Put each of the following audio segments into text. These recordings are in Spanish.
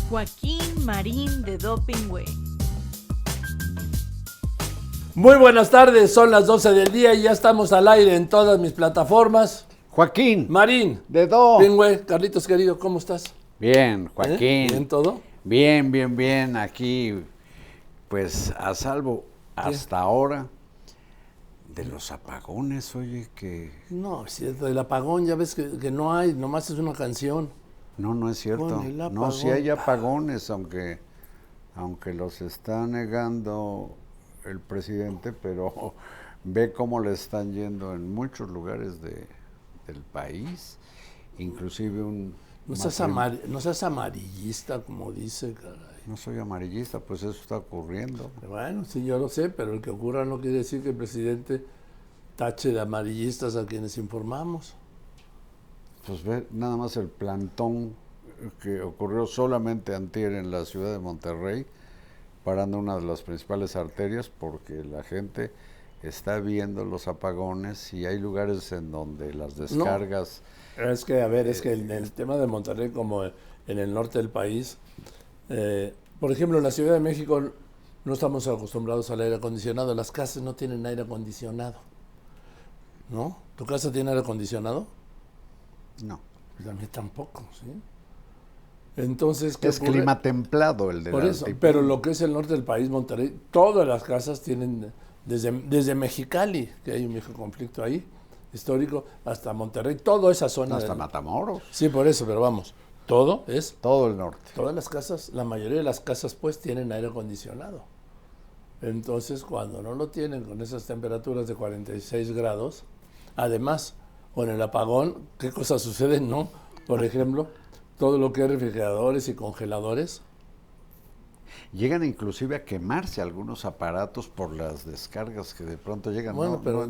Joaquín Marín de Doping Way. Muy buenas tardes, son las 12 del día y ya estamos al aire en todas mis plataformas. Joaquín Marín de Doping Way, Carlitos querido, ¿cómo estás? Bien, Joaquín. ¿Bien todo? Bien, aquí, pues a salvo hasta ahora de los apagones, oye, que... No, es cierto, el apagón ya ves que no hay, nomás es una canción. No es cierto. Bueno, No, sí hay apagones, aunque los está negando el presidente, pero ve cómo le están yendo en muchos lugares del país, inclusive un... No seas amarillista, como dice, caray. No soy amarillista, pues eso está ocurriendo. Bueno, sí, yo lo sé, pero el que ocurra no quiere decir que el presidente tache de amarillistas a quienes informamos. Pues ve nada más el plantón que ocurrió solamente antier en la ciudad de Monterrey, parando una de las principales arterias, porque la gente está viendo los apagones y hay lugares en donde las descargas... No, es que, es que en el tema de Monterrey, como en el norte del país, por ejemplo, en la Ciudad de México no estamos acostumbrados al aire acondicionado, las casas no tienen aire acondicionado, ¿no? ¿Tu casa tiene aire acondicionado? No. La mía tampoco, ¿sí? Entonces, ¿qué es ocurre? Clima templado el de Por eso, pero lo que es el norte del país, Monterrey, todas las casas tienen, desde Mexicali, que hay un viejo conflicto ahí, histórico, hasta Monterrey, toda esa zona. Hasta Matamoros. Sí, por eso, pero vamos, todo el norte. Todas las casas, la mayoría de las casas pues tienen aire acondicionado. Entonces, cuando no lo tienen con esas temperaturas de 46 grados, además, con el apagón, ¿qué cosas suceden, no? Por ejemplo, todo lo que es refrigeradores y congeladores. Llegan inclusive a quemarse algunos aparatos por las descargas que de pronto llegan. Bueno, pero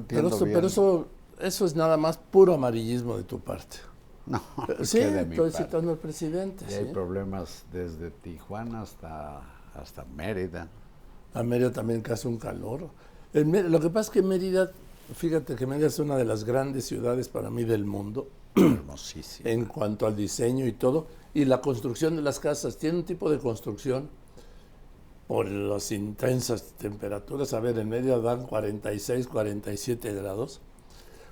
eso es nada más puro amarillismo de tu parte. No, sí, de mi estoy parte. citando al presidente. Y ¿sí? hay problemas desde Tijuana hasta Mérida. A Mérida también que hace un calor. Lo que pasa es que Mérida, fíjate que Mérida es una de las grandes ciudades para mí del mundo. Hermosísima. En cuanto al diseño y todo. Y la construcción de las casas. Tiene un tipo de construcción por las intensas temperaturas. A ver, en Mérida dan 46, 47 grados.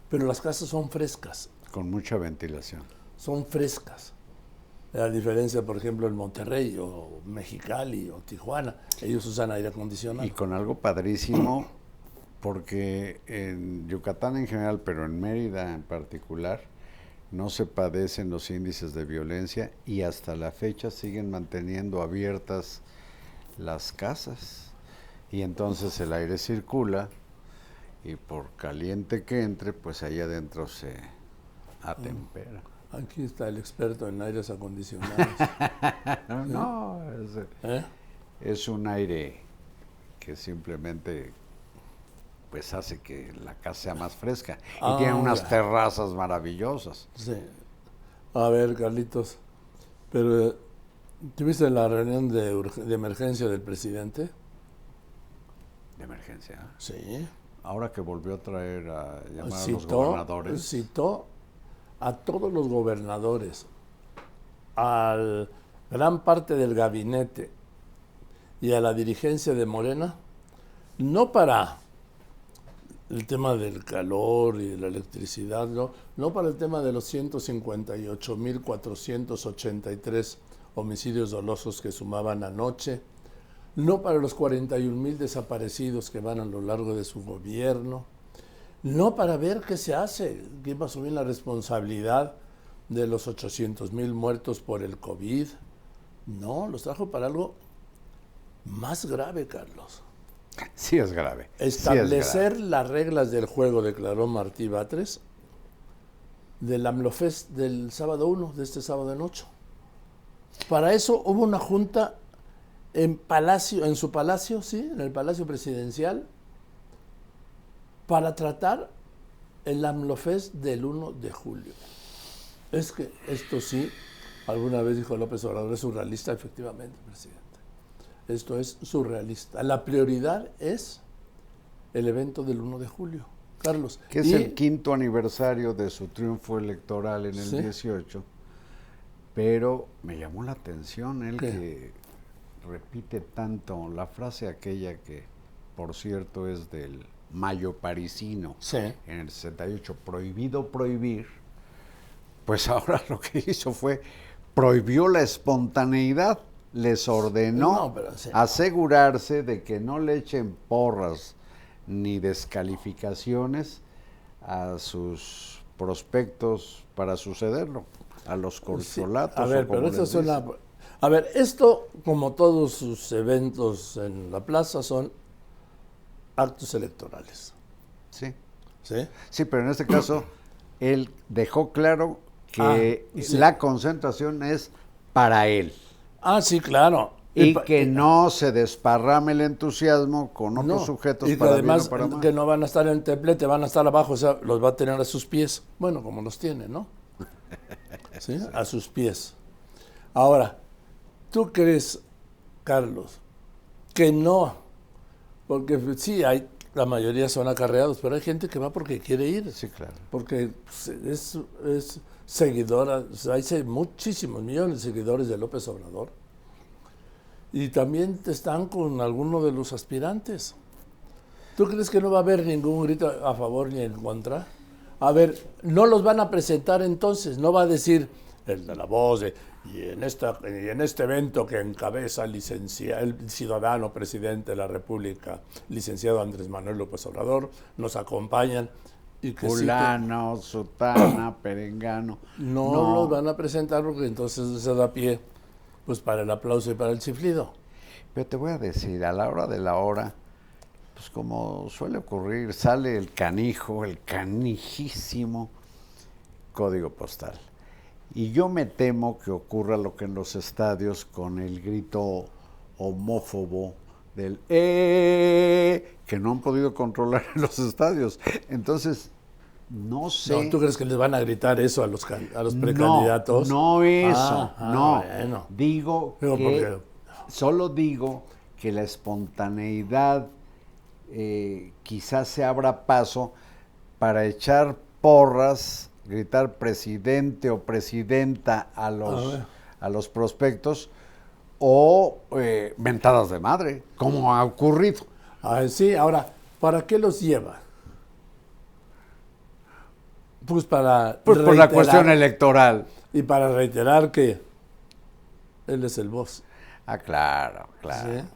Pero las casas son frescas. Con mucha ventilación. Son frescas. A diferencia, por ejemplo, en Monterrey o Mexicali o Tijuana, ellos usan aire acondicionado. Y con algo padrísimo, porque en Yucatán en general, pero en Mérida en particular, no se padecen los índices de violencia y hasta la fecha siguen manteniendo abiertas las casas. Y entonces el aire circula y por caliente que entre, pues ahí adentro se atempera. Aquí está el experto en aires acondicionados. No, es un aire que simplemente pues hace que la casa sea más fresca y tiene unas terrazas maravillosas. Sí. A ver, Carlitos, pero ¿tuviste la reunión de emergencia del presidente? ¿De emergencia? Sí. Ahora que volvió a traer a llamar a los gobernadores. Citó a todos los gobernadores, a gran parte del gabinete y a la dirigencia de Morena, no para el tema del calor y de la electricidad, no para el tema de los 158.483 homicidios dolosos que sumaban anoche, no para los 41,000 desaparecidos que van a lo largo de su gobierno, no para ver qué se hace, quién va a asumir la responsabilidad de los 800,000 muertos por el COVID. No, los trajo para algo más grave, Carlos. Sí es grave. Establecer las reglas del juego, declaró Martí Batres, del AMLOFest del sábado 1, de este sábado en 8. Para eso hubo una junta en su palacio, sí, en el Palacio Presidencial, para tratar el AMLOFest del 1 de julio. Es que esto sí, alguna vez dijo López Obrador, es surrealista, efectivamente, presidente. Esto es surrealista. La prioridad es el evento del 1 de julio. Carlos. Que es el 5º aniversario de su triunfo electoral en el 18. Pero me llamó la atención él ¿Qué? que repite tanto la frase aquella que, por cierto, es del Mayo parisino, Sí. en el 68, prohibido prohibir. Pues ahora lo que hizo fue prohibió la espontaneidad, les ordenó No, pero sí. asegurarse de que no le echen porras ni descalificaciones a sus prospectos para sucederlo, a los Sí, corcholatos. a ver, o como pero esto les es una... dicen. A ver, esto, como todos sus eventos en la plaza, son actos electorales. Sí. ¿Sí? Sí, pero en este caso él dejó claro que sí. la concentración es para él. Ah, sí, claro. Y que no se desparrame el entusiasmo con otros no, sujetos y que para además bien o para mal. que no van a estar en el templete, van a estar abajo, o sea, los va a tener a sus pies. Bueno, como los tiene, ¿no? ¿Sí? A sus pies. Ahora, ¿tú crees, Carlos, que no? Porque sí, la mayoría son acarreados, pero hay gente que va porque quiere ir. Sí, claro. Porque es seguidora, o sea, hay muchísimos millones de seguidores de López Obrador. Y también están con alguno de los aspirantes. ¿Tú crees que no va a haber ningún grito a favor ni en contra? A ver, no los van a presentar entonces, no va a decir el de la voz, y en este evento que encabeza el ciudadano presidente de la República, licenciado Andrés Manuel López Obrador, nos acompañan. Y que Fulano, sutana, perengano. no los van a presentar porque entonces se da pie pues para el aplauso y para el chiflido. Pero te voy a decir, a la hora de la hora, pues como suele ocurrir, sale el canijo, el canijísimo código postal. Y yo me temo que ocurra lo que en los estadios con el grito homófobo del que no han podido controlar en los estadios. Entonces, no sé. No, ¿tú crees que les van a gritar eso a los precandidatos? No eso, no. Bueno. Digo Digo, que, porque... solo digo que la espontaneidad quizás se abra paso para echar porras, gritar presidente o presidenta a los prospectos, o mentadas de madre, como ha ocurrido. Sí, ahora, ¿para qué los lleva? Pues para Pues por la cuestión electoral. Y para reiterar que él es el boss. Ah, claro, claro, ¿Sí?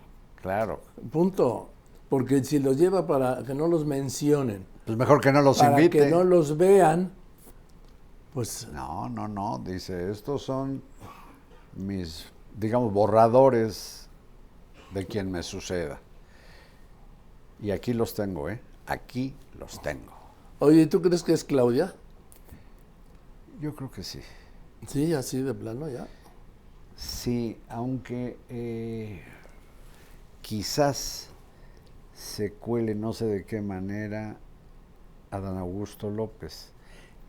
claro. Punto. Porque si los lleva para que no los mencionen, Pues mejor que no los para invite. que no los vean, pues... No, dice, estos son mis, digamos, borradores de quien me suceda. Y aquí los tengo, aquí los tengo. Oye, ¿tú crees que es Claudia? Yo creo que sí. Sí, así de plano ya. Sí, aunque quizás se cuele, no sé de qué manera, Adán Augusto López.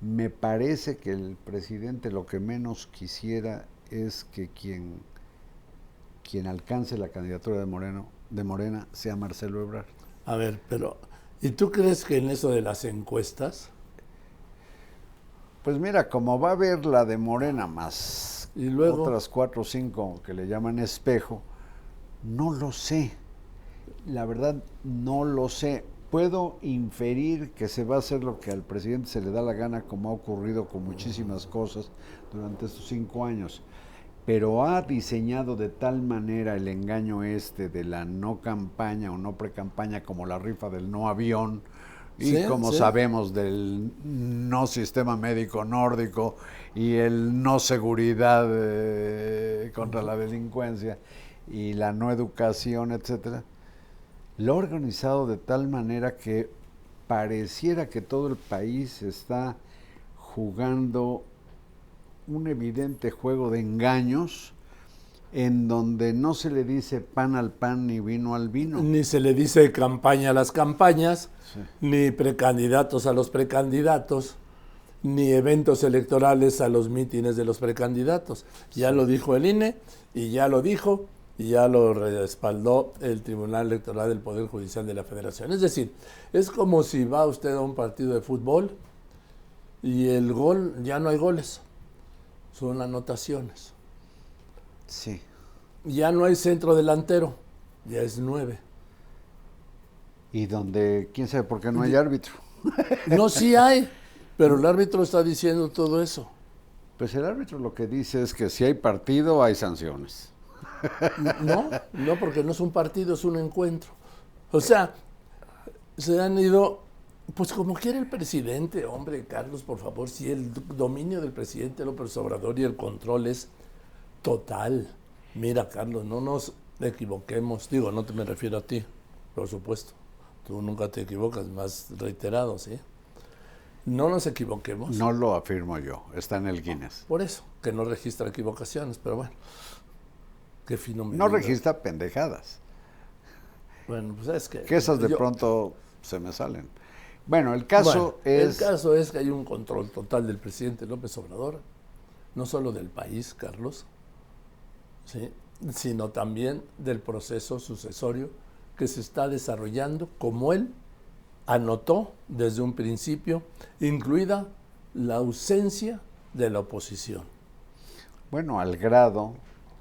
Me parece que el presidente lo que menos quisiera es que quien alcance la candidatura de Morena sea Marcelo Ebrard. A ver, pero ¿y tú crees que en eso de las encuestas? Pues mira, como va a haber la de Morena más Y luego, otras 4 o 5 que le llaman espejo, no lo sé. La verdad, no lo sé. Puedo inferir que se va a hacer lo que al presidente se le da la gana, como ha ocurrido con muchísimas cosas durante estos 5 años. Pero ha diseñado de tal manera el engaño de la no campaña o no pre-campaña, como la rifa del no avión, y sí, como sí. sabemos del no sistema médico nórdico y el no seguridad contra la delincuencia y la no educación, etcétera. Lo ha organizado de tal manera que pareciera que todo el país está jugando un evidente juego de engaños en donde no se le dice pan al pan ni vino al vino. Ni se le dice campaña a las campañas, Sí. ni precandidatos a los precandidatos, ni eventos electorales a los mítines de los precandidatos. Ya lo dijo el INE, y ya lo dijo, y ya lo respaldó el Tribunal Electoral del Poder Judicial de la Federación. Es decir, es como si va usted a un partido de fútbol y el gol, ya no hay goles. son anotaciones. Sí. Ya no hay centro delantero, ya es 9. Y donde, quién sabe por qué no hay árbitro. No, sí hay, pero el árbitro está diciendo todo eso. Pues el árbitro lo que dice es que si hay partido, hay sanciones. No, porque no es un partido, es un encuentro. O sea, se han ido, pues como quiere el presidente, hombre, Carlos, por favor, si el dominio del presidente López Obrador y el control es total. Mira, Carlos, no nos equivoquemos. Digo, no te me refiero a ti, por supuesto. Tú nunca te equivocas, más reiterado, ¿sí? No nos equivoquemos. No lo afirmo yo, está en el Guinness. Por eso, que no registra equivocaciones, pero bueno. Qué fino. No registra pendejadas. Bueno, pues es que... Que esas de pronto se me salen. Bueno, el caso es... El caso es que hay un control total del presidente López Obrador, no solo del país, Carlos, ¿sí?, sino también del proceso sucesorio que se está desarrollando, como él anotó desde un principio, incluida la ausencia de la oposición. Bueno, al grado,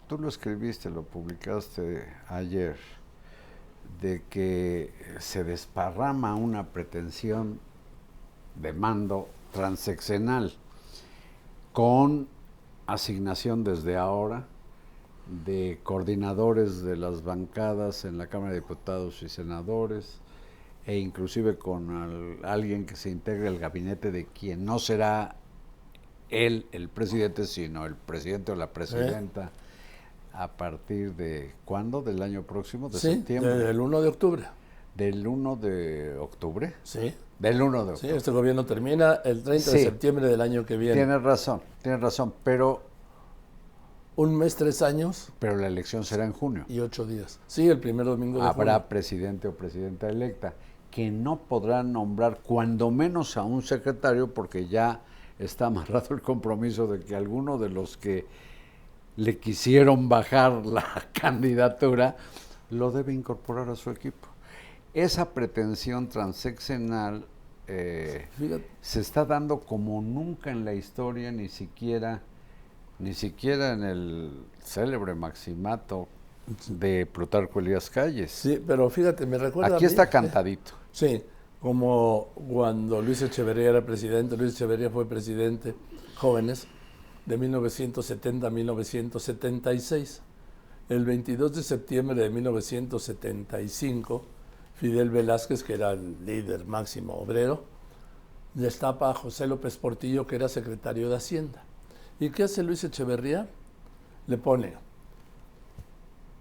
tú lo escribiste, lo publicaste ayer, de que se desparrama una pretensión de mando transeccional con asignación desde ahora de coordinadores de las bancadas en la Cámara de Diputados y Senadores, e inclusive con alguien que se integre al gabinete de quien no será él el presidente, sino el presidente o la presidenta, a partir de, ¿cuándo? ¿Del año próximo? ¿De septiembre? Del 1 de octubre. ¿Del 1 de octubre? Sí. Del 1 de octubre. Sí, este gobierno termina el 30 de septiembre del año que viene. Tienes razón, pero... Un mes, 3 años. Pero la elección será en junio. Y 8 días. Sí, el primer domingo de junio. Habrá presidente o presidenta electa, que no podrán nombrar cuando menos a un secretario, porque ya está amarrado el compromiso de que alguno de los que le quisieron bajar la candidatura lo debe incorporar a su equipo. Esa pretensión transeccional se está dando como nunca en la historia, ni siquiera en el célebre maximato de Plutarco Elías Calles. Sí, pero fíjate, me recuerda... Aquí está cantadito. Sí, como cuando Luis Echeverría era presidente. Luis Echeverría fue presidente, jóvenes, de 1970 a 1976. El 22 de septiembre de 1975, Fidel Velázquez, que era el líder máximo obrero, destapa a José López Portillo, que era secretario de Hacienda. ¿Y qué hace Luis Echeverría? Le pone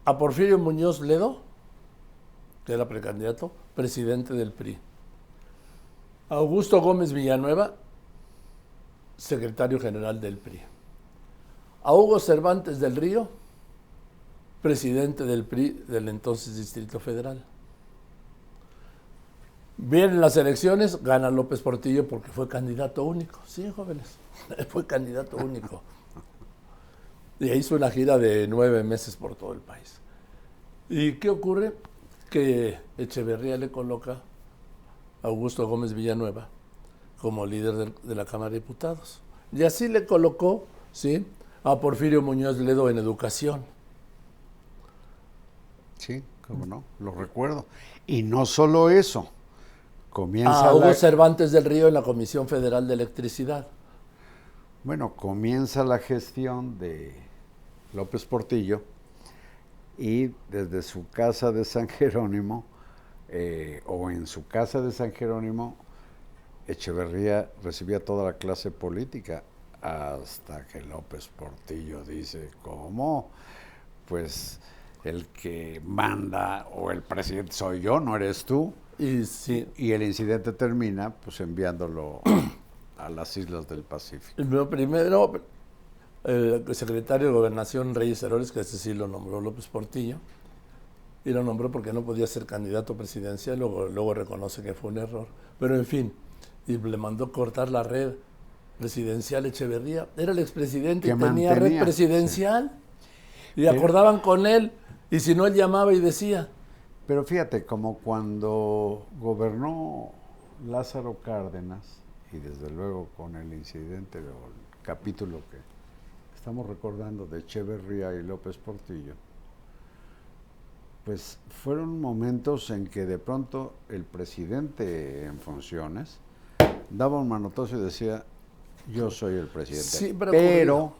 a Porfirio Muñoz Ledo, que era precandidato, presidente del PRI. A Augusto Gómez Villanueva, secretario general del PRI. A Hugo Cervantes del Río, presidente del PRI del entonces Distrito Federal. Vienen las elecciones, gana López Portillo porque fue candidato único. Sí, jóvenes, fue candidato único. Y hizo una gira de 9 meses por todo el país. ¿Y qué ocurre? Que Echeverría le coloca a Augusto Gómez Villanueva como líder de la Cámara de Diputados. Y así le colocó, ¿sí?, a Porfirio Muñoz Ledo en educación. Sí, cómo no, lo recuerdo. Y no solo eso, comienza a Hugo Cervantes del Río en la Comisión Federal de Electricidad. Bueno, comienza la gestión de López Portillo y desde su casa de San Jerónimo, o en su casa de San Jerónimo, Echeverría recibía toda la clase política, hasta que López Portillo dice, ¿cómo? Pues el que manda o el presidente soy yo, no eres tú. Y, sí. Y el incidente termina pues enviándolo a las islas del Pacífico. Primero, el secretario de Gobernación, Reyes Heroles, que ese sí lo nombró López Portillo, y lo nombró porque no podía ser candidato presidencial, luego reconoce que fue un error. Pero en fin, y le mandó cortar la red presidencial Echeverría. Era el expresidente y tenía red presidencial. Sí. Y acordaban con él, y si no, él llamaba y decía. Pero fíjate, como cuando gobernó Lázaro Cárdenas, y desde luego con el incidente o el capítulo que estamos recordando de Echeverría y López Portillo, pues fueron momentos en que de pronto el presidente en funciones daba un manotazo y decía, yo soy el presidente. Pero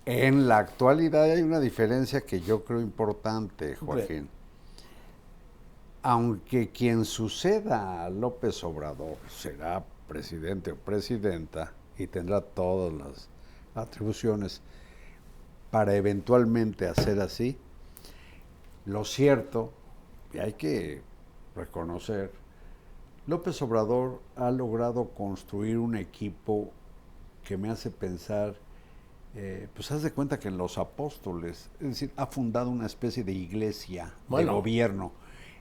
en la actualidad hay una diferencia que yo creo importante, Joaquín. Aunque quien suceda a López Obrador será presidente o presidenta y tendrá todas las atribuciones para eventualmente hacer así, lo cierto, y hay que reconocer, López Obrador ha logrado construir un equipo que me hace pensar, pues haz de cuenta que en los apóstoles, es decir, ha fundado una especie de iglesia, de gobierno.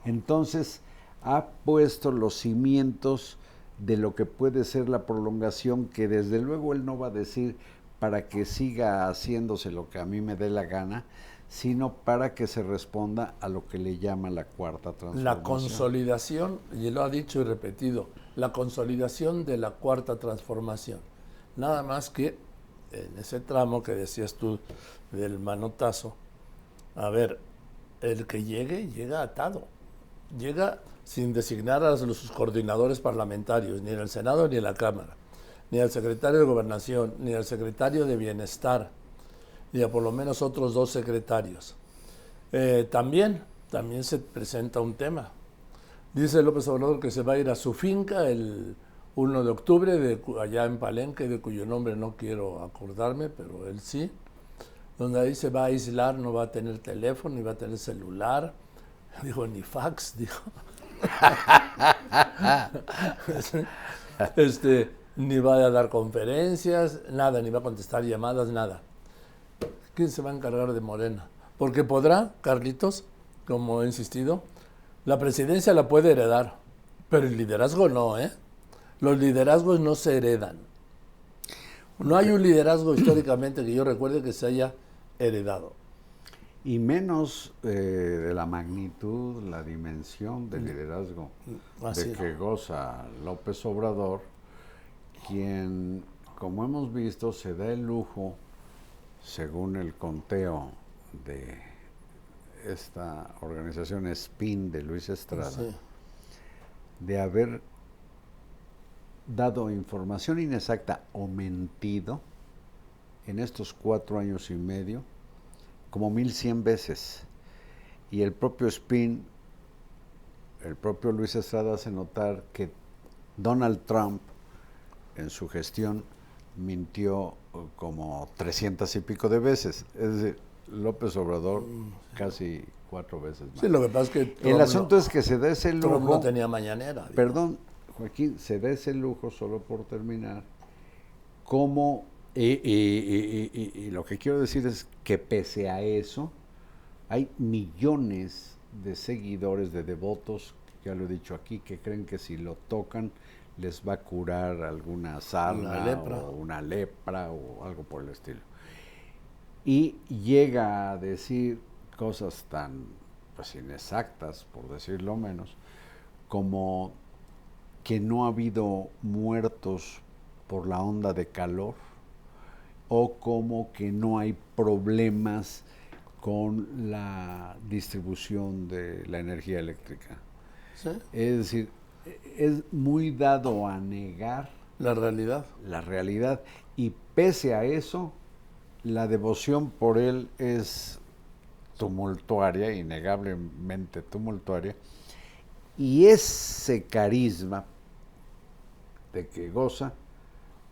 Entonces, ha puesto los cimientos de lo que puede ser la prolongación, que desde luego él no va a decir para que siga haciéndose lo que a mí me dé la gana, sino para que se responda a lo que le llama la cuarta transformación. La consolidación, y lo ha dicho y repetido, la consolidación de la cuarta transformación. Nada más que en ese tramo que decías tú del manotazo, a ver, el que llegue, llega atado. Llega sin designar a sus coordinadores parlamentarios, ni en el Senado ni en la Cámara, ni al secretario de Gobernación, ni al secretario de Bienestar, ni a por lo menos otros 2 secretarios. También se presenta un tema. Dice López Obrador que se va a ir a su finca el 1 de octubre, allá en Palenque, de cuyo nombre no quiero acordarme, pero él sí, donde ahí se va a aislar, no va a tener teléfono, ni va a tener celular, dijo, ni fax, dijo. Ni va a dar conferencias, nada, ni va a contestar llamadas, nada. ¿Quién se va a encargar de Morena? Porque podrá, Carlitos, como he insistido, la presidencia la puede heredar, pero el liderazgo no, ¿eh? Los liderazgos no se heredan. No hay un liderazgo históricamente que yo recuerde que se haya heredado. Y menos de la magnitud, la dimensión del liderazgo de que goza López Obrador, quien, como hemos visto, se da el lujo, según el conteo de esta organización SPIN de Luis Estrada, de haber dado información inexacta o mentido en estos 4 años y medio como 1100 veces. Y el propio SPIN, el propio Luis Estrada hace notar que Donald Trump en su gestión mintió como 300 y pico de veces. Es decir, López Obrador casi 4 veces más. Sí, lo que pasa es que Trump, el asunto es que se da ese lujo. Trump no tenía mañanera. Perdón, Joaquín, se da ese lujo, solo por terminar, como, y lo que quiero decir es que pese a eso, hay millones de seguidores, de devotos, ya lo he dicho aquí, que creen que si lo tocan les va a curar alguna sarna o una lepra o algo por el estilo. Y llega a decir cosas tan pues inexactas, por decirlo menos, como que no ha habido muertos por la onda de calor, o como que no hay problemas con la distribución de la energía eléctrica. ¿Sí? Es decir, es muy dado a negar la realidad, y pese a eso, la devoción por él es tumultuaria, innegablemente tumultuaria, y ese carisma de que goza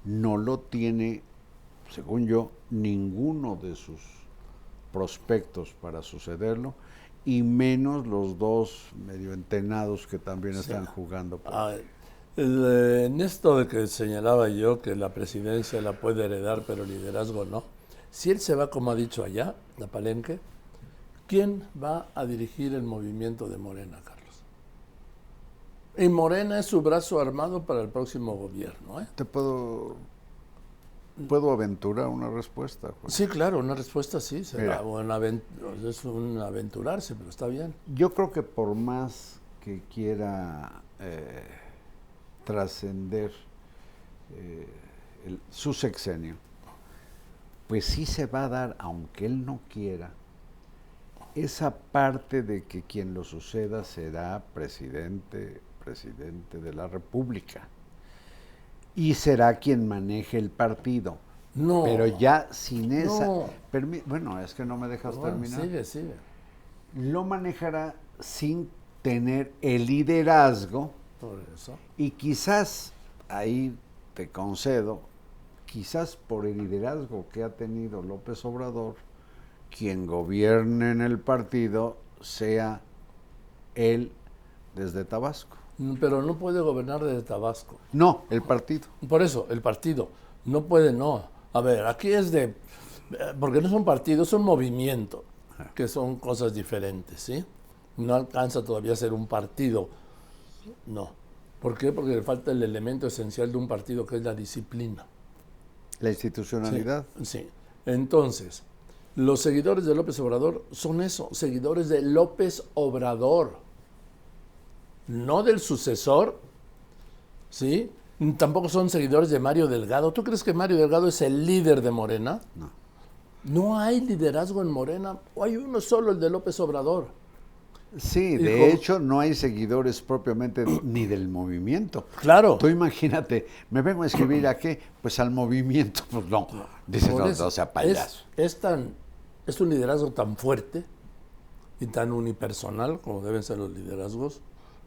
no lo tiene, según yo, ninguno de sus prospectos para sucederlo, y menos los 2 medio entenados que también están jugando por en esto de que señalaba yo que la presidencia la puede heredar, pero el liderazgo no. Si él se va, como ha dicho allá, a Palenque, ¿quién va a dirigir el movimiento de Morena, Carlos? Y Morena es su brazo armado para el próximo gobierno, ¿eh? ¿Te puedo aventurar una respuesta, Juan? Sí, claro, una respuesta sí. Será es un aventurarse, pero está bien. Yo creo que por más que quiera trascender su sexenio, pues sí se va a dar, aunque él no quiera, esa parte de que quien lo suceda será presidente de la República. Y será quien maneje el partido. No. Pero ya sin esa... No. Bueno, es que no me dejas Bueno, terminar. sigue. Lo manejará sin tener el liderazgo. Por eso. Y quizás, ahí te concedo, quizás por el liderazgo que ha tenido López Obrador, quien gobierne en el partido sea él desde Tabasco. Pero no puede gobernar desde Tabasco. No, el partido. Por eso, el partido. No puede, no. A ver, aquí es de... Porque no es un partido, es un movimiento, que son cosas diferentes, ¿sí? No alcanza todavía a ser un partido. No. ¿Por qué? Porque le falta el elemento esencial de un partido, que es la disciplina. La institucionalidad. Sí. Entonces, los seguidores de López Obrador son eso, seguidores de López Obrador, no del sucesor, ¿sí? Tampoco son seguidores de Mario Delgado. ¿Tú crees que Mario Delgado es el líder de Morena? No. No hay liderazgo en Morena, hay uno solo, el de López Obrador. Sí, de hecho no hay seguidores propiamente ni del movimiento. Claro. Tú imagínate, me vengo a escribir a qué, pues al movimiento, pues no. Dices, Por no, eso, o sea, payaso. Es un liderazgo tan fuerte y tan unipersonal como deben ser los liderazgos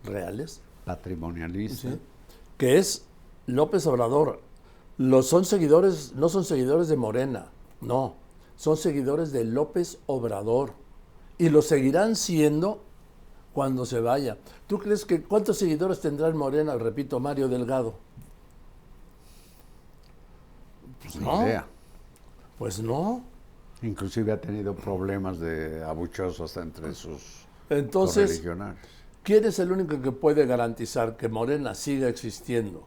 reales, Patrimonialista. ¿sí? Que es López Obrador. Son seguidores, no son seguidores de Morena, no, son seguidores de López Obrador y lo seguirán siendo cuando se vaya. ¿Tú crees que cuántos seguidores tendrá en Morena, repito, Mario Delgado? Pues Ni no. idea. Pues no. Inclusive ha tenido problemas de abucheos hasta entre sus Entonces, correligionarios. ¿quién es el único que puede garantizar que Morena siga existiendo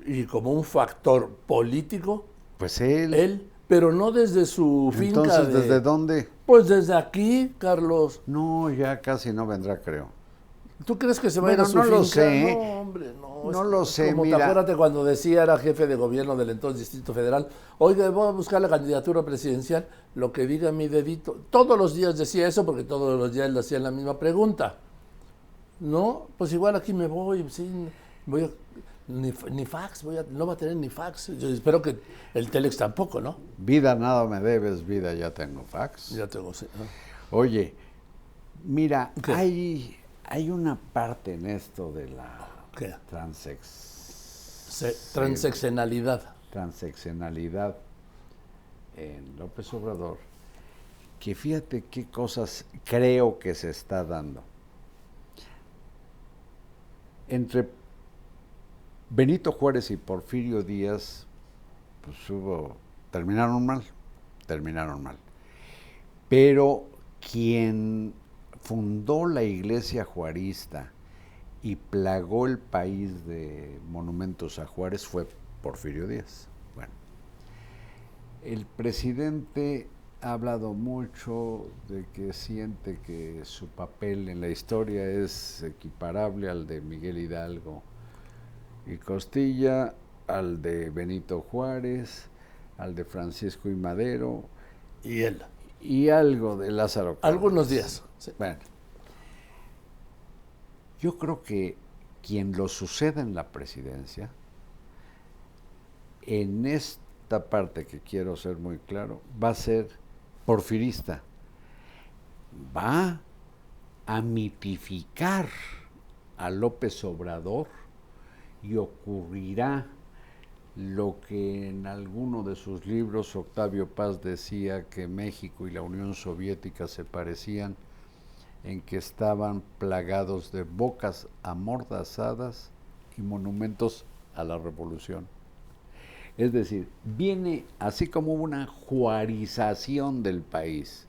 y como un factor político? Pues él. Él, pero no desde su finca. Entonces, ¿desde dónde? Pues desde aquí, Carlos. No, ya casi no vendrá, creo. ¿Tú crees que se va a ir a Bueno, su no finca? lo sé. No, hombre, no. No lo sé, Como mira. acuérdate cuando decía, era jefe de gobierno del entonces Distrito Federal, oiga, voy a buscar la candidatura presidencial, lo que diga mi dedito. Todos los días decía eso porque todos los días le hacían la misma pregunta. No, pues igual aquí me voy, sí, voy a... Ni fax, no va a tener ni fax. Yo espero que el Telex tampoco, ¿no? Vida nada me debes, vida ya tengo fax. Ya tengo, sí. Oye, mira, ¿Qué? hay una parte en esto de la ¿Qué? transeccionalidad Transeccionalidad. en López Obrador, que fíjate qué cosas creo que se está dando. Entre Benito Juárez y Porfirio Díaz, pues terminaron mal. Pero quien fundó la iglesia juarista y plagó el país de monumentos a Juárez fue Porfirio Díaz. Bueno, el presidente ha hablado mucho de que siente que su papel en la historia es equiparable al de Miguel Hidalgo y Costilla, al de Benito Juárez, al de Francisco y Madero. Y él. Y algo de Lázaro Cárdenas. Algunos días. Sí. Bueno, yo creo que quien lo suceda en la presidencia, en esta parte que quiero ser muy claro, va a ser porfirista. Va a mitificar a López Obrador y ocurrirá lo que en alguno de sus libros Octavio Paz decía, que México y la Unión Soviética se parecían en que estaban plagados de bocas amordazadas y monumentos a la revolución. Es decir, viene así como una juarización del país,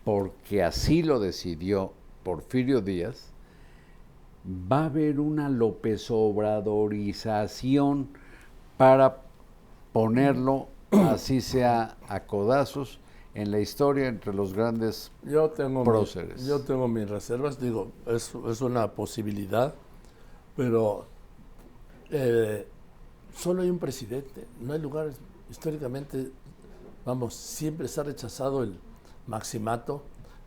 porque así lo decidió Porfirio Díaz. Va a haber una López Obradorización para ponerlo, así sea a codazos, en la historia entre los grandes próceres. Yo tengo mis reservas, digo, es una posibilidad, pero solo hay un presidente, no hay lugar históricamente, Vamos, siempre se ha rechazado el maximato,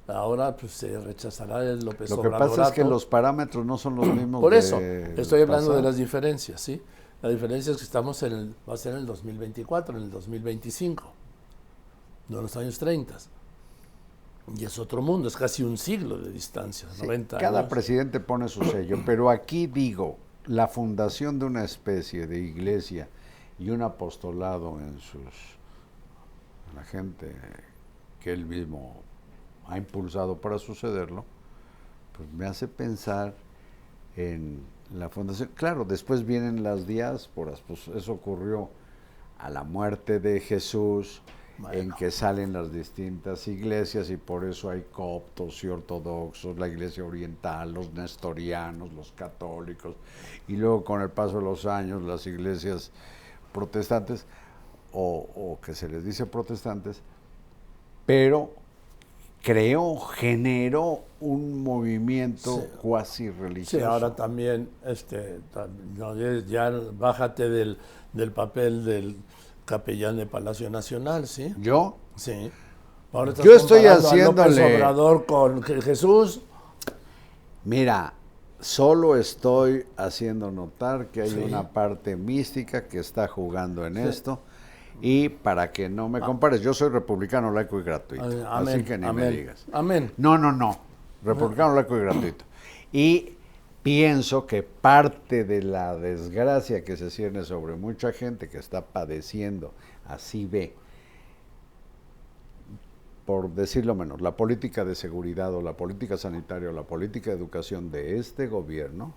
ahora pues se rechazará el López Lo que Obradorato. pasa es que los parámetros no son los mismos. Por eso, del estoy hablando de pasado. las diferencias, ¿sí? La diferencia es que estamos va a ser en el 2024, en el 2025, no en los años 30. Y es otro mundo, es casi un siglo de distancia, Sí, 90 cada años. presidente pone su sello, pero aquí digo, la fundación de una especie de iglesia y un apostolado la gente que él mismo ha impulsado para sucederlo, pues me hace pensar en la fundación. Claro, después vienen las diásporas, pues eso ocurrió a la muerte de Jesús, en que salen las distintas iglesias y por eso hay coptos y ortodoxos, la iglesia oriental, los nestorianos, los católicos, y luego con el paso de los años las iglesias protestantes, o que se les dice protestantes, pero generó un movimiento Sí. cuasi religioso. Sí, ahora también, no, ya bájate del papel del capellán de Palacio Nacional, ¿sí? ¿Yo? Sí. Ahora estás Yo estoy comparando a López haciéndole- Obrador con Jesús. Mira, solo estoy haciendo notar que hay Sí. una parte mística que está jugando en esto, y para que no me compares, yo soy republicano, laico y gratuito, Amén, así que ni amén, me digas. amén. No, republicano, laico y gratuito. Y pienso que parte de la desgracia que se cierne sobre mucha gente que está padeciendo, así ve, por decirlo menos, la política de seguridad o la política sanitaria o la política de educación de este gobierno,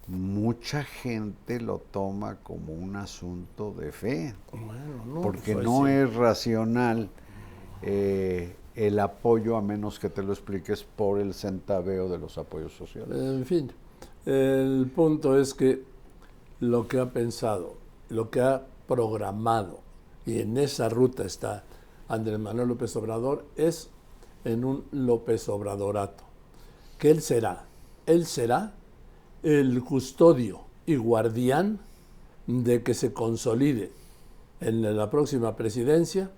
mucha gente lo toma como un asunto de fe, Bueno, no, porque pues, no sí. es racional el apoyo, a menos que te lo expliques por el centaveo de los apoyos sociales. En fin, el punto es que lo que ha pensado, lo que ha programado, y en esa ruta está Andrés Manuel López Obrador, es en un López Obradorato, que él será el custodio y guardián de que se consolide en la próxima presidencia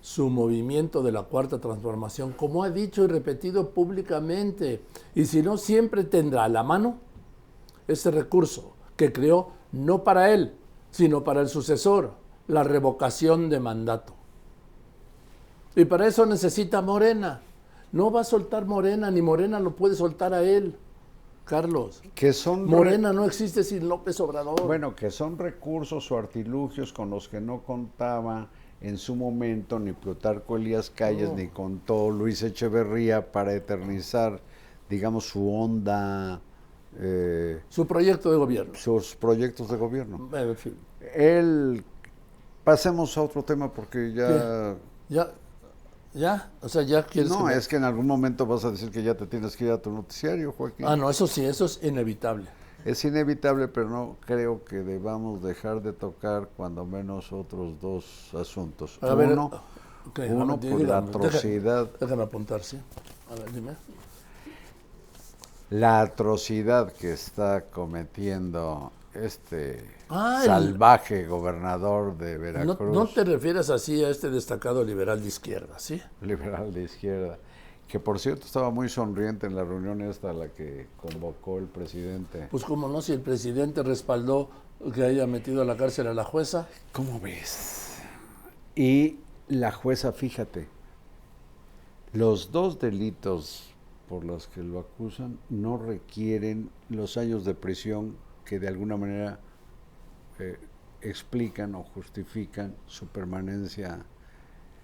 su movimiento de la Cuarta Transformación, como ha dicho y repetido públicamente, y si no, siempre tendrá a la mano ese recurso que creó no para él, sino para el sucesor, la revocación de mandato. Y para eso necesita Morena. No va a soltar Morena, ni Morena lo puede soltar a él, Carlos. Que son Morena no existe sin López Obrador. Bueno, que son recursos o artilugios con los que no contaba en su momento ni Plutarco Elías Calles, ni contó Luis Echeverría para eternizar, digamos, su onda, Su proyecto de gobierno. sus proyectos de gobierno. En fin. Pasemos a otro tema porque ya... Ya, o sea, ya quieres No, que... es que en algún momento vas a decir que ya te tienes que ir a tu noticiario, Joaquín. Ah, no, eso sí, eso es inevitable. Es inevitable, pero no creo que debamos dejar de tocar cuando menos otros dos asuntos. A ver, Uno, ok, uno por la atrocidad. Déjame apuntar, sí. A ver, dime. La atrocidad que está cometiendo este Ah, salvaje gobernador de Veracruz, No te refieres así a este destacado liberal de izquierda, ¿sí? liberal de izquierda, que por cierto estaba muy sonriente en la reunión esta a la que convocó el presidente. Pues cómo no, si el presidente respaldó que haya metido a la cárcel a la jueza. ¿Cómo ves? Y la jueza, fíjate, los dos delitos por los que lo acusan no requieren los años de prisión que de alguna manera explican o justifican su permanencia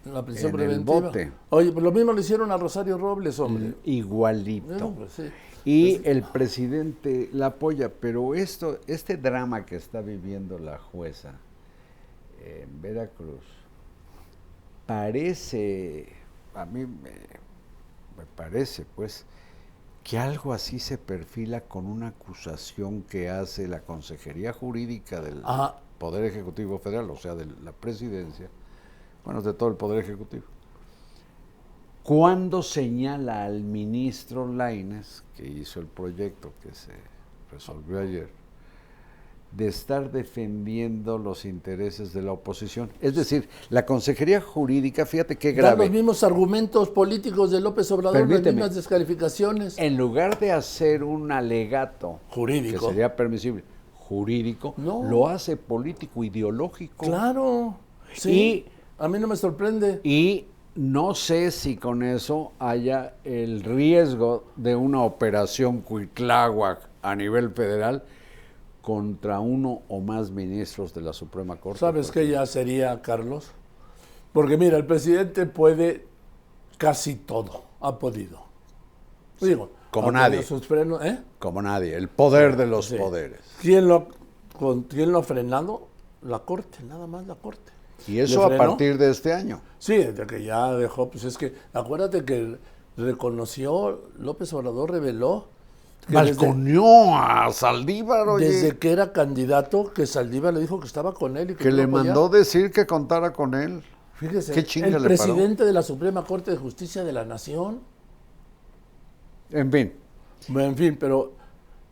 La prisión en el preventiva. bote. Oye, pues lo mismo le hicieron a Rosario Robles, hombre. Igualito. No, pues sí. Y el presidente la apoya, pero este drama que está viviendo la jueza en Veracruz, a mí me parece, pues, que algo así se perfila con una acusación que hace la Consejería Jurídica del Ajá. Poder Ejecutivo Federal, o sea, de la Presidencia, bueno, de todo el Poder Ejecutivo, cuando señala al ministro Lainez, que hizo el proyecto que se resolvió ayer, de estar defendiendo los intereses de la oposición. Es decir, la Consejería Jurídica, fíjate qué Da grave. los mismos argumentos políticos de López Obrador, las Permíteme. mismas descalificaciones. En lugar de hacer un alegato Jurídico. que sería permisible, jurídico, No. lo hace político ideológico. Claro, sí. Y A mí no me sorprende. Y no sé si con eso haya el riesgo de una operación Cuitláhuac a nivel federal contra uno o más ministros de la Suprema Corte. ¿Sabes qué ya sería, Carlos? Porque mira, el presidente puede casi todo, ha podido. Digo, como ha nadie. tenido sus frenos, ¿eh? Como nadie, el poder de los Sí. poderes. ¿Quién lo ha frenado? La Corte, nada más la Corte. Y eso ¿Le a frenó? partir de este año. Sí, desde que ya dejó, pues es que, acuérdate que reconoció, López Obrador reveló que Balconeó a Saldívar, oye, desde que era candidato, que Saldívar le dijo que estaba con él y que que lo le apoyaba. mandó decir que contara con él. Fíjese, ¿Qué chinga el le paró? presidente de la Suprema Corte de Justicia de la Nación. En fin, Bueno, en fin, pero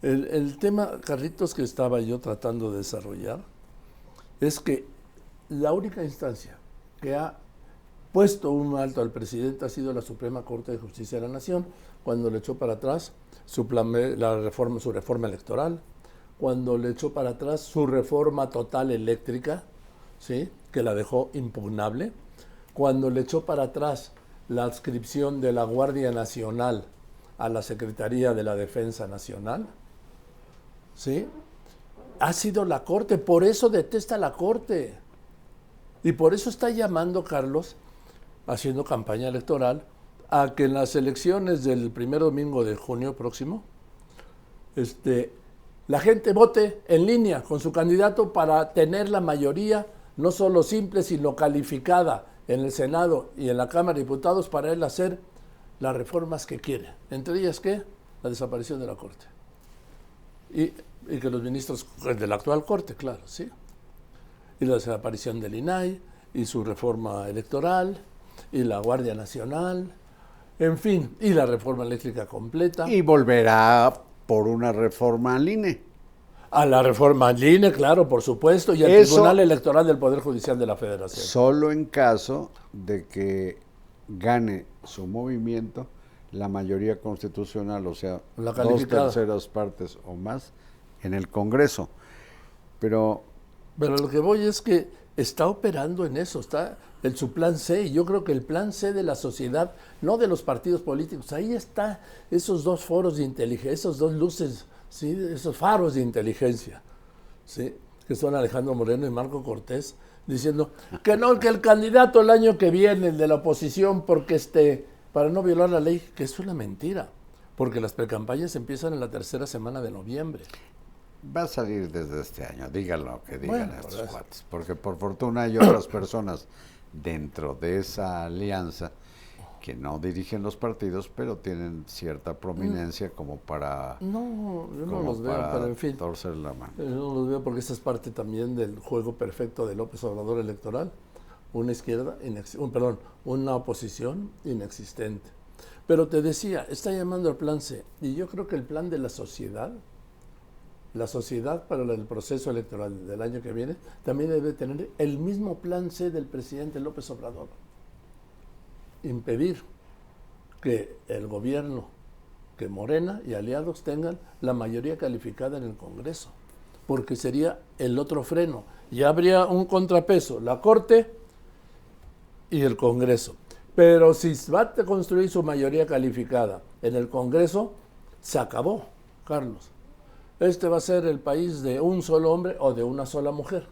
el tema, Carlitos, que estaba yo tratando de desarrollar, es que la única instancia que ha puesto un alto al presidente ha sido la Suprema Corte de Justicia de la Nación, cuando le echó para atrás su reforma electoral, cuando le echó para atrás su reforma total eléctrica, ¿sí?, que la dejó impugnable, cuando le echó para atrás la adscripción de la Guardia Nacional a la Secretaría de la Defensa Nacional, ¿sí? Ha sido la Corte, por eso detesta la Corte. Y por eso está llamando, Carlos, haciendo campaña electoral, a que en las elecciones del primer domingo de junio próximo, la gente vote en línea con su candidato para tener la mayoría, no solo simple, sino calificada en el Senado y en la Cámara de Diputados para él hacer las reformas que quiere. Entre ellas, ¿qué? La desaparición de la Corte. Y que los ministros de la actual Corte, claro, sí. Y la desaparición del INAI, y su reforma electoral, y la Guardia Nacional, en fin, y la reforma eléctrica completa. y volverá por una reforma al INE. A la reforma al INE, claro, por supuesto, y al Eso- Tribunal Electoral del Poder Judicial de la Federación. Solo en caso de que gane su movimiento la mayoría constitucional, o sea, La 2/3 partes o más en el Congreso. Pero Pero lo que voy es que está operando en eso, está en su plan C, y yo creo que el plan C de la sociedad, no de los partidos políticos, ahí está esos dos foros de inteligencia, esos dos luces, ¿sí?, esos faros de inteligencia, ¿sí?, que son Alejandro Moreno y Marco Cortés, diciendo que no, que el candidato el año que viene, el de la oposición, porque para no violar la ley, que es una mentira, porque las precampañas empiezan en la tercera semana de noviembre. va a salir desde este año, digan lo que digan Bueno, estos por eso. cuates, porque por fortuna hay otras personas dentro de esa alianza que no dirigen los partidos, pero tienen cierta prominencia como para, No, yo no como los veo, para pero en fin. torcer la mano. Yo no los veo porque esa es parte también del juego perfecto de López Obrador electoral. Una izquierda, una oposición inexistente. Pero te decía, está llamando al plan C. Y yo creo que el plan de la sociedad para el proceso electoral del año que viene, también debe tener el mismo plan C del presidente López Obrador. Impedir que el gobierno, que Morena y aliados tengan la mayoría calificada en el Congreso, porque sería el otro freno. Y habría un contrapeso, la Corte y el Congreso. Pero si va a construir su mayoría calificada en el Congreso, se acabó, Carlos. Este va a ser el país de un solo hombre o de una sola mujer.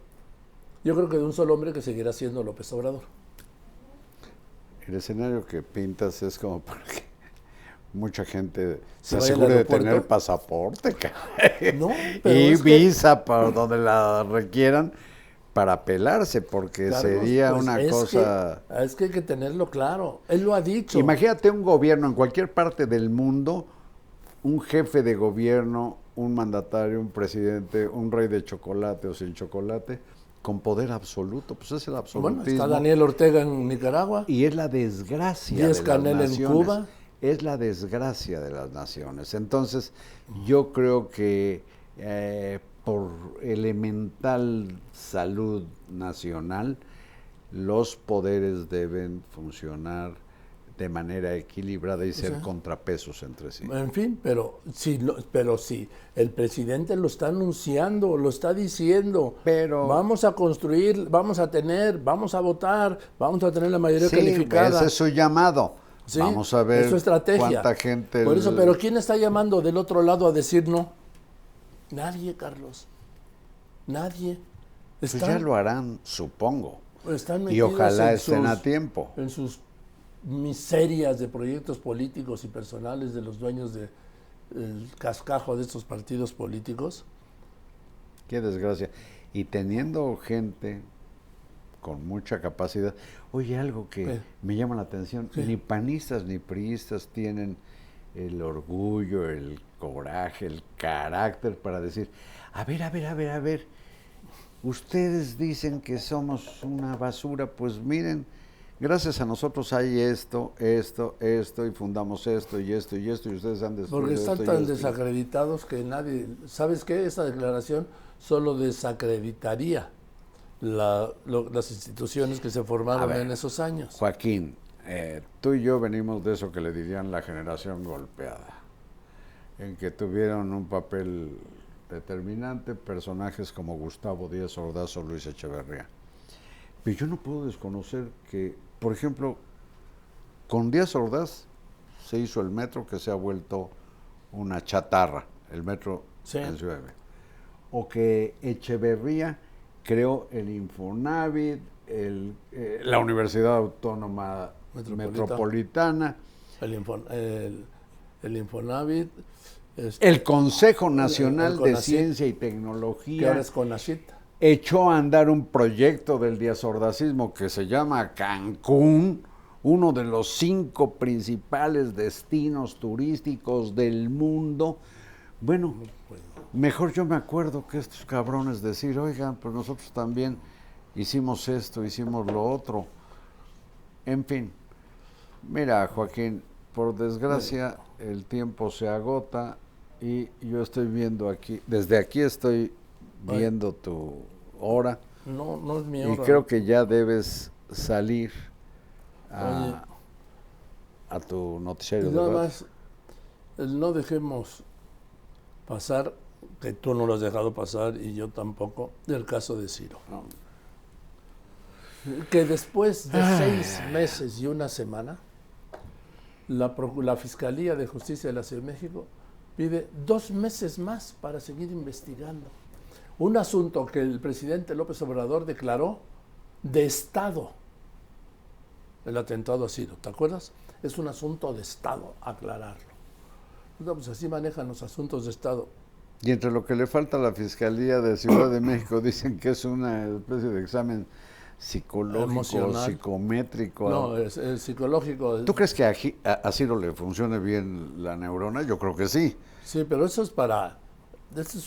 Yo creo que de un solo hombre, que seguirá siendo López Obrador. El escenario que pintas es como para que mucha gente se vaya al asegure de aeropuerto. tener pasaporte, caray. No, pero y es que- visa para donde la requieran para pelarse, porque Carlos, sería pues una cosa... es que hay que tenerlo claro. Él lo ha dicho. Imagínate un gobierno en cualquier parte del mundo, un jefe de gobierno, un mandatario, un presidente, un rey de chocolate o sin chocolate, con poder absoluto. Pues es el Bueno, absolutismo. está Daniel Ortega en Nicaragua. Y es la desgracia Díaz de Canel las en naciones. Cuba. Es la desgracia de las naciones. Entonces, yo creo que por elemental salud nacional, los poderes deben funcionar de manera equilibrada y ser contrapesos entre sí. En fin, pero si el presidente lo está anunciando, lo está diciendo, Pero vamos a construir, vamos a votar, vamos a tener la mayoría sí, calificada. ese es su llamado. ¿Sí? Vamos a ver es su estrategia. cuánta gente... Por eso, pero ¿quién está llamando del otro lado a decir no? Nadie, Carlos. Nadie. Pues ya lo harán, supongo. Están Y metidos ojalá en estén a tiempo. En sus miserias de proyectos políticos y personales de los dueños del cascajo de estos partidos políticos. Qué desgracia. Y teniendo gente con mucha capacidad. Oye, algo que me llama la atención, ni panistas ni priistas tienen el orgullo, el coraje, el carácter para decir, a ver, ustedes dicen que somos una basura, pues miren, gracias a nosotros hay esto, y fundamos esto, y ustedes han destruido porque están esto y tan esto. desacreditados que nadie, ¿sabes qué? Esa declaración solo desacreditaría las instituciones que se formaron en esos años. Joaquín, tú y yo venimos de eso que le dirían la generación golpeada, en que tuvieron un papel determinante personajes como Gustavo Díaz Ordaz o Luis Echeverría. Pero yo no puedo desconocer que, por ejemplo, con Díaz Ordaz se hizo el metro, que se ha vuelto una chatarra, el metro en Ciudad de México. O que Echeverría creó el Infonavit, la Universidad Autónoma Metropolitana, el Infonavit, el Consejo Nacional de CONACYT, Ciencia y Tecnología, que ahora es CONACYT, echó a andar un proyecto del diazordacismo que se llama Cancún, uno de los 5 principales destinos turísticos del mundo. Bueno, mejor yo me acuerdo que estos cabrones decir, oigan, pues nosotros también hicimos esto, hicimos lo otro. En fin, mira, Joaquín, por desgracia el tiempo se agota y yo estoy viendo aquí, desde aquí estoy viendo tu hora. No es mi hora. Y creo que ya debes salir a tu noticiario. Nada más, no dejemos pasar, que tú no lo has dejado pasar y yo tampoco, del caso de Ciro. Que después de 6 meses y una semana, la Fiscalía de Justicia de la Ciudad de México pide 2 meses más para seguir investigando. Un asunto que el presidente López Obrador declaró de Estado, el atentado a Ciro, ¿te acuerdas? Es un asunto de Estado, aclararlo. No, pues así manejan los asuntos de Estado. Y entre lo que le falta a la Fiscalía de Ciudad de México, dicen que es una especie de examen psicológico, emocional, psicométrico. No, es psicológico. ¿Tú crees que a Ciro le funcione bien la neurona? Yo creo que sí. Sí, pero eso es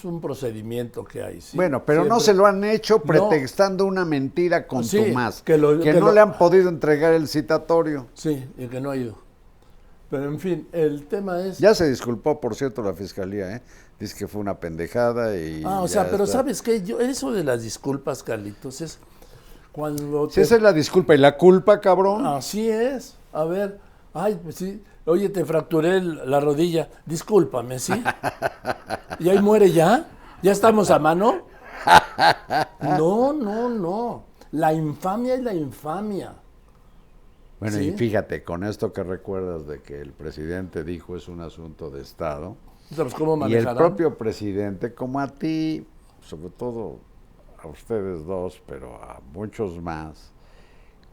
un procedimiento que hay. ¿Sí? Bueno, pero siempre. No se lo han hecho pretextando una mentira contumaz, que no le han podido entregar el citatorio. Sí, y que no ha ido. Pero en fin, el tema es... Ya se disculpó, por cierto, la Fiscalía, ¿eh? Dice que fue una pendejada y... pero ¿sabes qué? Eso de las disculpas, Carlitos, es cuando... Si esa es la disculpa y la culpa, cabrón. Así es. A ver, pues sí, oye, te fracturé la rodilla, discúlpame, ¿sí? ¿Y ahí muere ya? ¿Ya estamos a mano? No. La infamia es la infamia. Bueno, ¿sí? Y fíjate, con esto que recuerdas de que el presidente dijo es un asunto de Estado, Entonces, ¿cómo y el manejarán? propio presidente, como a ti, sobre todo a ustedes dos, pero a muchos más,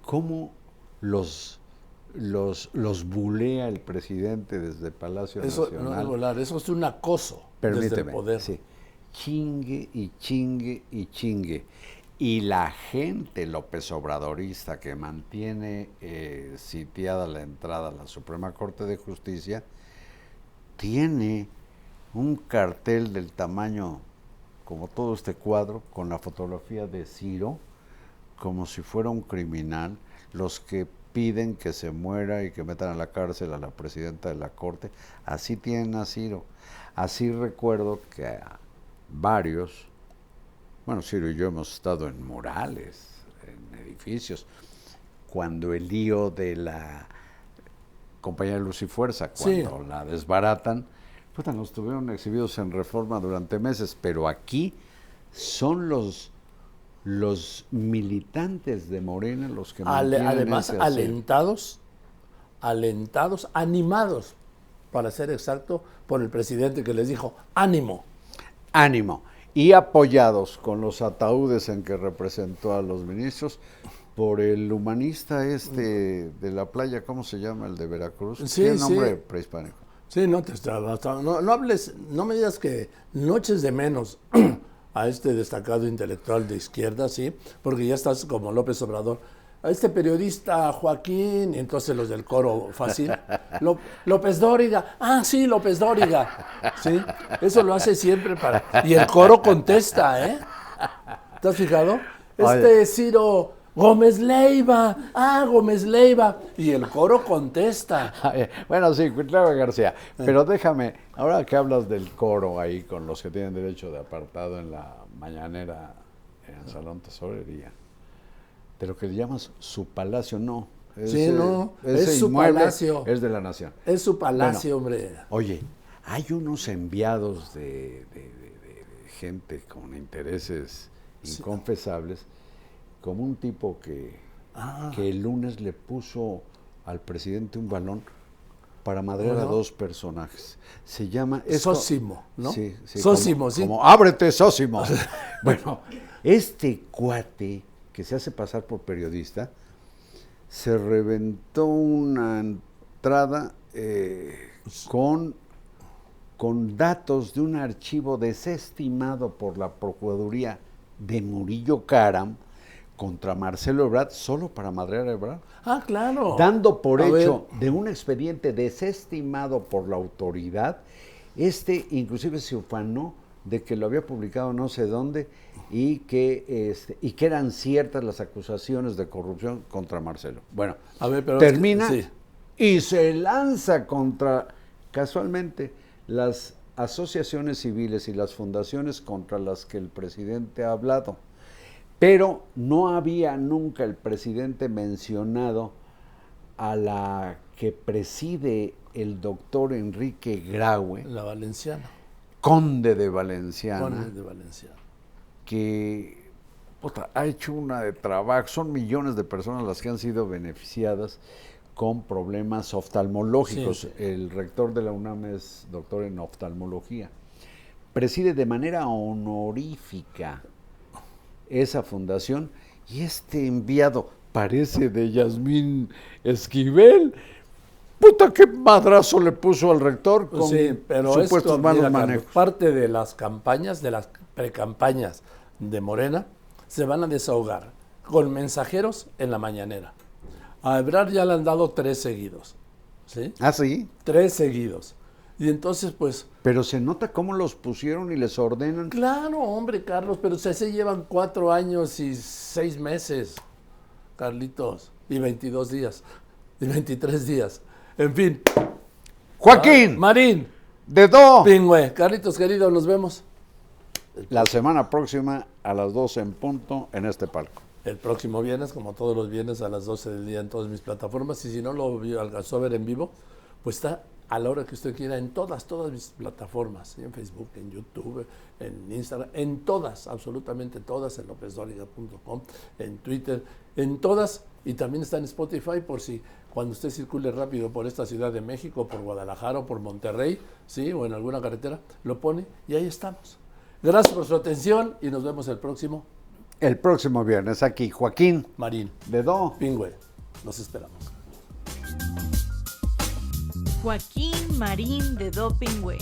¿cómo los bulea el presidente desde Palacio Nacional? No es volar, eso es un acoso. Permíteme, desde el poder. sí. Chingue y chingue y chingue. Y la gente López Obradorista que mantiene sitiada la entrada a la Suprema Corte de Justicia tiene un cartel del tamaño como todo este cuadro con la fotografía de Ciro como si fuera un criminal, los que piden que se muera y que metan a la cárcel a la presidenta de la Corte, así tienen a Ciro. Así recuerdo que a varios Bueno, Ciro y yo hemos estado en murales, en edificios. Cuando el lío de la compañía de Luz y Fuerza, cuando la desbaratan, puta, nos tuvieron exhibidos en Reforma durante meses, pero aquí son los militantes de Morena los que mantienen además ese asilo. alentados, animados, para ser exacto, por el presidente que les dijo, ánimo. Ánimo. Y apoyados con los ataúdes en que representó a los ministros por el humanista de la playa, ¿cómo se llama? El de Veracruz. Sí, Tiene nombre sí. prehispánico. Sí, no hables, no me digas que no eches de menos a este destacado intelectual de izquierda, sí, porque ya estás como López Obrador. A este periodista Joaquín, y entonces los del coro fácil, López Dóriga, sí, López Dóriga, sí, eso lo hace siempre y el coro contesta, ¿eh? ¿Te has fijado? Ciro Gómez Leiva, Gómez Leiva, y el coro contesta. Bueno, sí, Cuitlava García, pero déjame, ahora que hablas del coro ahí con los que tienen derecho de apartado en la mañanera en el Salón Tesorería, de lo que llamas su palacio, no. Es su palacio. Es de la nación. Es su palacio, hombre. Oye, hay unos enviados de gente con intereses inconfesables, como un tipo que el lunes le puso al presidente un balón para madrear a dos personajes. Se llama... Sósimo, ¿no? Sí. Sósimo, sí. Como, ábrete, Sósimo. Bueno, este cuate que se hace pasar por periodista, se reventó una entrada con datos de un archivo desestimado por la Procuraduría de Murillo Karam contra Marcelo Ebrard, solo para madrear a Ebrard. Claro. Dando por hecho de un expediente desestimado por la autoridad, inclusive se ufanó de que lo había publicado no sé dónde y que eran ciertas las acusaciones de corrupción contra Marcelo. Bueno, termina y se lanza contra, casualmente, las asociaciones civiles y las fundaciones contra las que el presidente ha hablado. Pero no había nunca el presidente mencionado a la que preside el doctor Enrique Graue, la Valenciana. Conde de Valenciana, que ha hecho una de trabajo. Son millones de personas las que han sido beneficiadas con problemas oftalmológicos. Sí. El rector de la UNAM es doctor en oftalmología. Preside de manera honorífica esa fundación y este enviado parece de Yasmín Esquivel. Puta, qué madrazo le puso al rector con supuestos malos manejos. Parte de las campañas, de las precampañas de Morena, se van a desahogar con mensajeros en la mañanera. A Ebrard ya le han dado 3 seguidos. ¿Sí? ¿Sí? 3 seguidos. Y entonces, pues... Pero se nota cómo los pusieron y les ordenan. Claro, hombre, Carlos, pero se llevan 4 años y 6 meses, Carlitos, y 22 días, y 23 días. En fin. Joaquín. Marín. Dedo. Pingüe. Carlitos, querido, nos vemos. La semana próxima a las 12 en punto en este palco. El próximo viernes, como todos los viernes a las 12 del día en todas mis plataformas. Y si no lo alcanzó a ver en vivo, pues está a la hora que usted quiera en todas mis plataformas. En Facebook, en YouTube, en Instagram, en todas, absolutamente todas, en lopezdoriga.com, en Twitter, en todas. Y también está en Spotify por si cuando usted circule rápido por esta Ciudad de México, por Guadalajara o por Monterrey, ¿sí? O en alguna carretera, lo pone y ahí estamos. Gracias por su atención y nos vemos el próximo viernes aquí. Joaquín Marín. Dedo. Pingüe. Los esperamos. Joaquín Marín Dedo Pingüe.